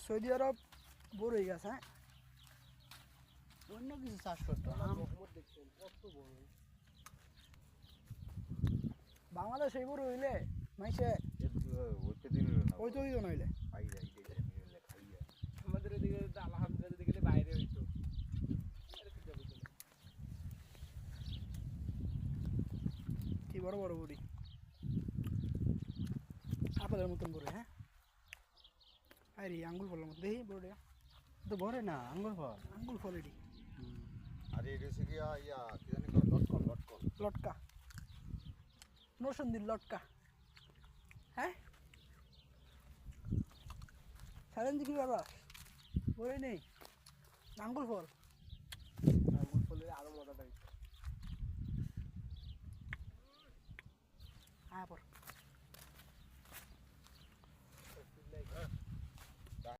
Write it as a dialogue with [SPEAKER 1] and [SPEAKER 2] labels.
[SPEAKER 1] Saudi আরব বড়ই গাছ, হ্যাঁ, অন্য কিছু চাষ করতো বাংলাদেশ এই বড় হইলে মাইসে ওই তো দিত নইলে
[SPEAKER 2] আমাদের এদিকে আলহামদুলিল্লাহ গেলে বাইরে হইতো
[SPEAKER 1] কি বড় বড় বড়ি আপেলের মতন বড়, হ্যাঁ, আরে আঙ্গুল ফলের মতো দেখি বড়
[SPEAKER 3] তো বড় না আঙ্গুর ফল
[SPEAKER 1] আঙ্গুল ফল এটি
[SPEAKER 4] আরে এটা হচ্ছে কি ইয়া কি জানি কয় লটকন লটকন
[SPEAKER 1] লটকা নরসিংদীর লটকা, হ্যাঁ, সারেন কি বাবা বড়ই নেই আঙ্গুল ফল
[SPEAKER 2] আঙ্গুর ফলের আরো মজা পাইতো
[SPEAKER 1] হ্যাঁ পর